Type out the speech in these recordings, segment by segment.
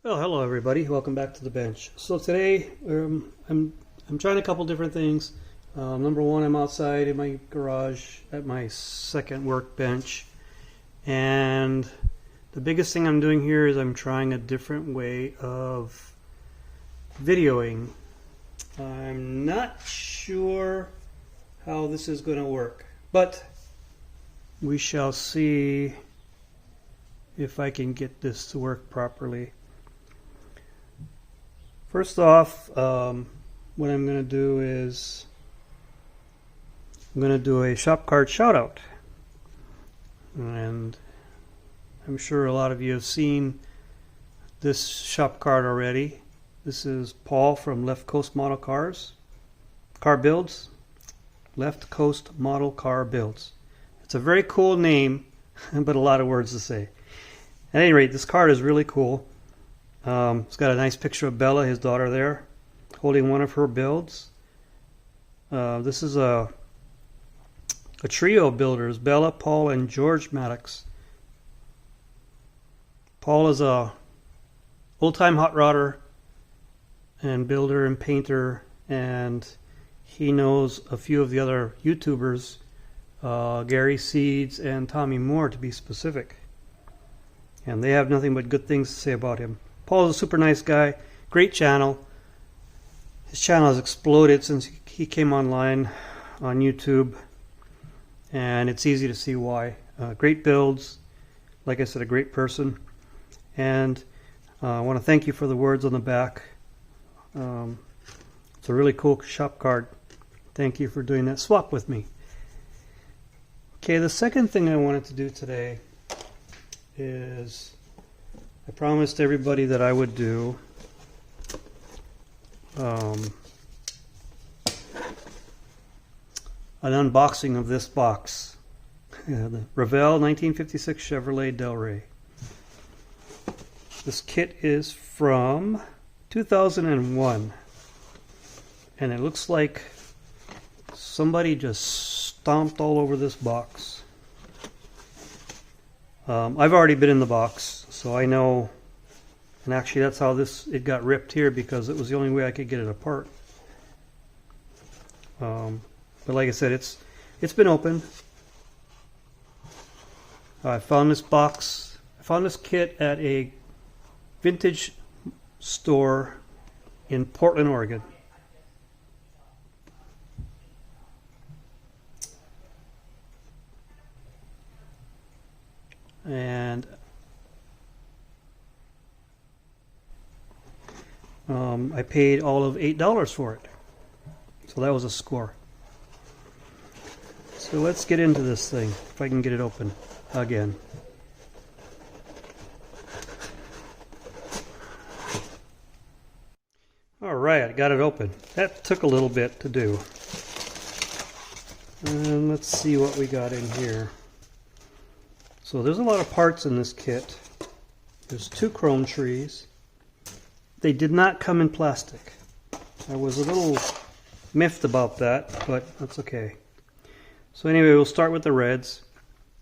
Well, hello everybody. Welcome back to the bench. So today I'm trying a couple different things. Number one, I'm outside in my garage at my second workbench, and the biggest thing I'm doing here is I'm trying a different way of videoing. I'm not sure how this is going to work, but we shall see if I can get this to work properly. First off, what I'm going to do is I'm going to do a shop card shout out, and I'm sure a lot of you have seen this shop card already. This is Paul from Left Coast Model Car Builds. Left Coast Model Car Builds. It's a very cool name, but a lot of words to say. At any rate, this card is really cool. It's got a nice picture of Bella, his daughter, there, holding one of her builds. This is a trio of builders, Bella, Paul, and George Maddox. Paul is a old-time hot rodder and builder and painter, and he knows a few of the other YouTubers, Gary Seeds and Tommy Moore to be specific. And they have nothing but good things to say about him. Paul is a super nice guy, great channel. His channel has exploded since he came online on YouTube, and it's easy to see why. Great builds, like I said, a great person. And I want to thank you for the words on the back. It's a really cool shop card. Thank you for doing that swap with me. Okay, the second thing I wanted to do today is I promised everybody that I would do an unboxing of this box. The Revell 1956 Chevrolet Del Rey. This kit is from 2001, and it looks like somebody just stomped all over this box. I've already been in the box, so I know, and actually that's how it got ripped here, because it was the only way I could get it apart. But like I said, it's been opened. I found this box, I found this kit at a vintage store in Portland, Oregon. And I paid all of $8 for it. So that was a score. So let's get into this thing, if I can get it open again. Alright, I got it open. That took a little bit to do. And let's see what we got in here. So there's a lot of parts in this kit. There's 2 chrome trees. They did not come in plastic. I was a little miffed about that, but that's okay. So anyway, we'll start with the reds.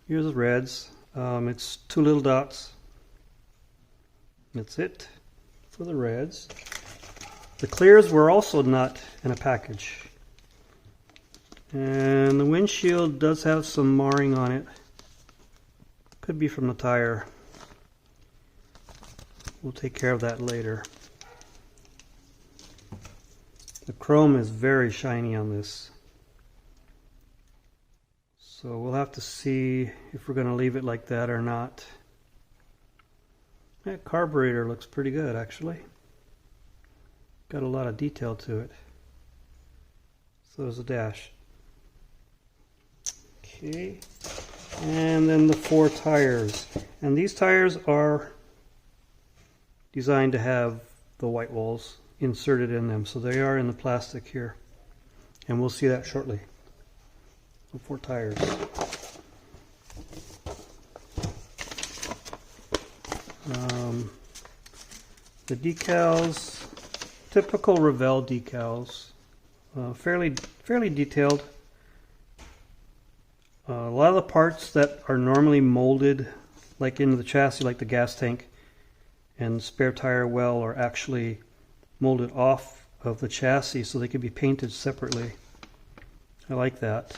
Here's the reds. It's 2 little dots. That's it for the reds. The clears were also not in a package. And the windshield does have some marring on it. Could be from the tire. We'll take care of that later. The chrome is very shiny on this. So we'll have to see if we're going to leave it like that or not. That carburetor looks pretty good, actually. Got a lot of detail to it. So there's a dash. Okay. And then the 4 tires. And these tires are designed to have the white walls inserted in them. So they are in the plastic here. And we'll see that shortly. The 4 tires. The decals, typical Revell decals. Fairly detailed. A lot of the parts that are normally molded, like into the chassis, like the gas tank, and spare tire well are actually molded off of the chassis so they can be painted separately. I like that.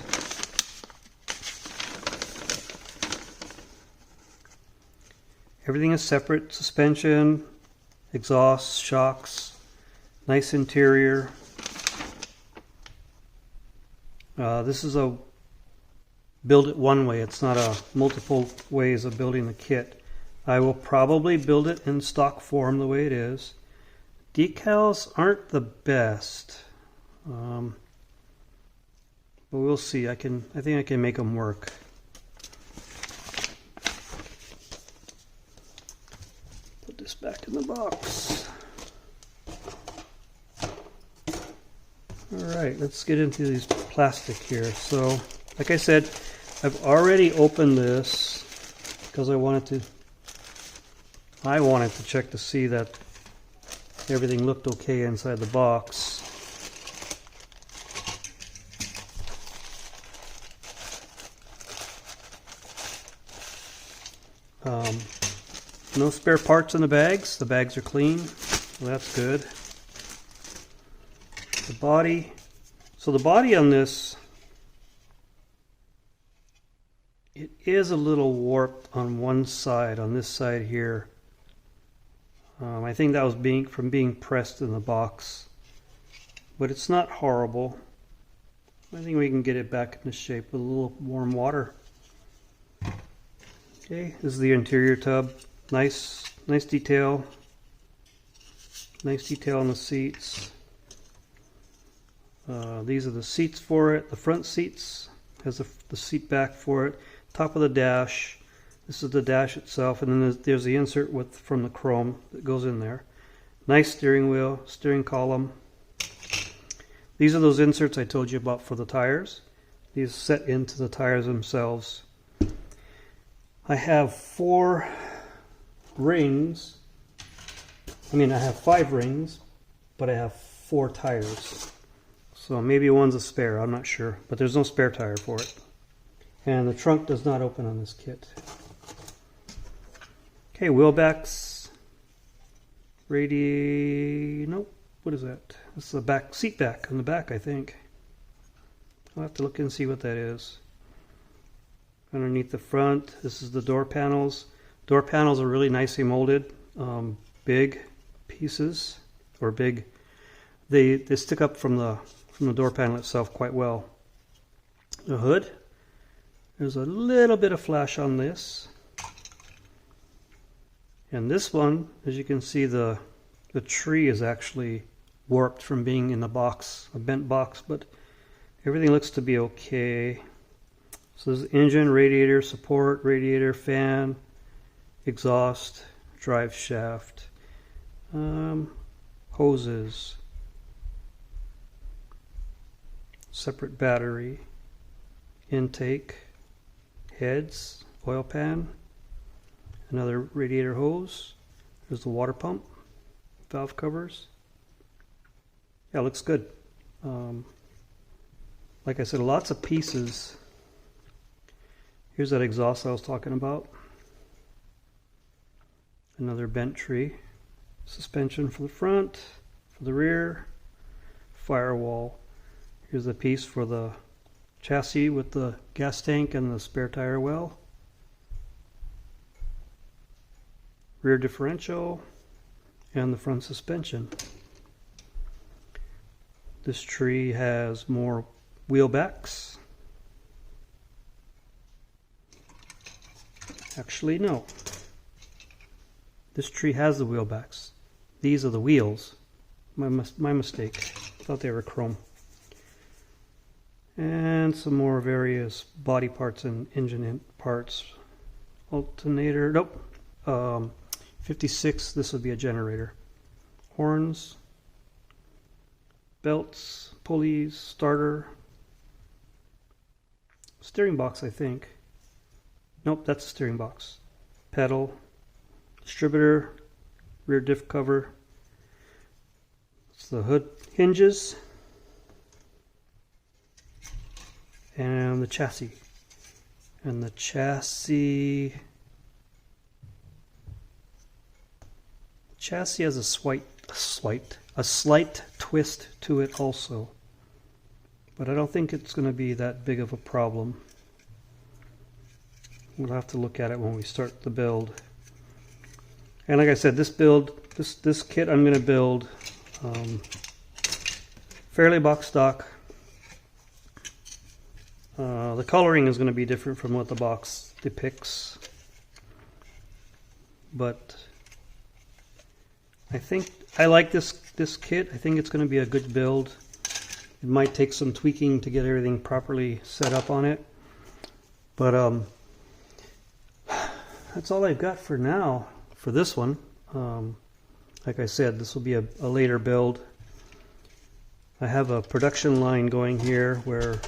Everything is separate: suspension, exhaust, shocks, nice interior. This is a build it one way. It's not a multiple ways of building the kit. I will probably build it in stock form the way it is. Decals aren't the best, but we'll see. I think I can make them work. Put this back in the box. Alright, let's get into these plastic here. So, like I said, I've already opened this because I wanted to check to see that everything looked okay inside the box. No spare parts in the bags. The bags are clean, so that's good. The body. So the body on this, it is a little warped on one side, on this side here. I think that was from being pressed in the box, but it's not horrible. I think we can get it back into shape with a little warm water. Okay, this is the interior tub. Nice detail. Nice detail on the seats. These are the seats for it. The front seats has the seat back for it. Top of the dash. This is the dash itself, and then there's the insert from the chrome that goes in there. Nice steering wheel, steering column. These are those inserts I told you about for the tires. These set into the tires themselves. I have 4 rings. I have 5 rings, but I have 4 tires. So maybe one's a spare, I'm not sure. But there's no spare tire for it. And the trunk does not open on this kit. Okay, wheel backs. Nope, what is that? This is the back, seat back on the back, I think. I'll have to look and see what that is. Underneath the front, this is the door panels. Door panels are really nicely molded, big pieces, or big. They stick up from the door panel itself quite well. The hood, there's a little bit of flash on this, and this one, as you can see, the tree is actually warped from being in the box, a bent box, but everything looks to be okay. So there's engine, radiator, support, radiator, fan, exhaust, drive shaft, hoses, separate battery, intake, heads, oil pan, another radiator hose. There's the water pump, valve covers. Yeah, looks good. Like I said, lots of pieces. Here's that exhaust I was talking about. Another bent tree. Suspension for the front, for the rear, firewall. Here's the piece for the chassis with the gas tank and the spare tire well. Rear differential and the front suspension. This tree has more wheel backs. Actually, no. This tree has the wheel backs. These are the wheels. My mistake. Thought they were chrome. And some more various body parts and engine parts. Alternator, nope. 56, this would be a generator. Horns, belts, pulleys, starter, steering box, I think. Nope, that's the steering box. Pedal, distributor, rear diff cover. It's the hood hinges. And the chassis. chassis has a slight twist to it also, but I don't think it's going to be that big of a problem. We'll have to look at it when we start the build. And like I said, this kit I'm going to build fairly box stock. The coloring is going to be different from what the box depicts, but I think I like this kit. I think it's going to be a good build. It might take some tweaking to get everything properly set up on it, but that's all I've got for now for this one. Like I said, this will be a later build. I have a production line going here where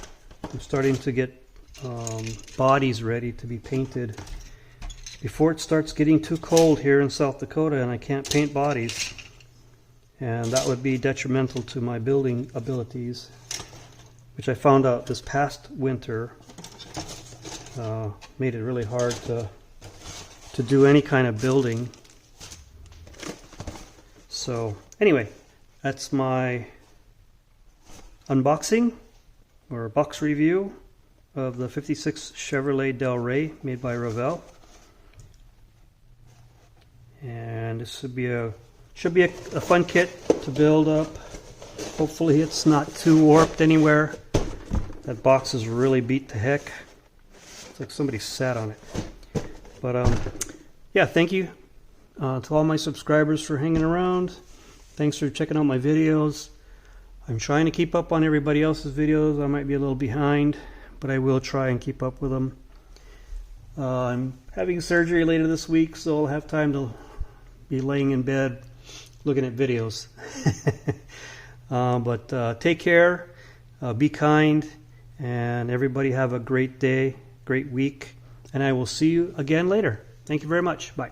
I'm starting to get bodies ready to be painted before it starts getting too cold here in South Dakota and I can't paint bodies, and that would be detrimental to my building abilities, which I found out this past winter made it really hard to do any kind of building. So anyway, that's my unboxing or box review of the 56 Chevrolet Del Rey made by Revell. And this should be a fun kit to build up. Hopefully it's not too warped anywhere. That box is really beat to heck. It's like somebody sat on it. But yeah, thank you to all my subscribers for hanging around. Thanks for checking out my videos. I'm trying to keep up on everybody else's videos. I might be a little behind, but I will try and keep up with them. I'm having surgery later this week, so I'll have time to be laying in bed looking at videos. But take care, be kind, and everybody have a great day, great week, and I will see you again later. Thank you very much. Bye.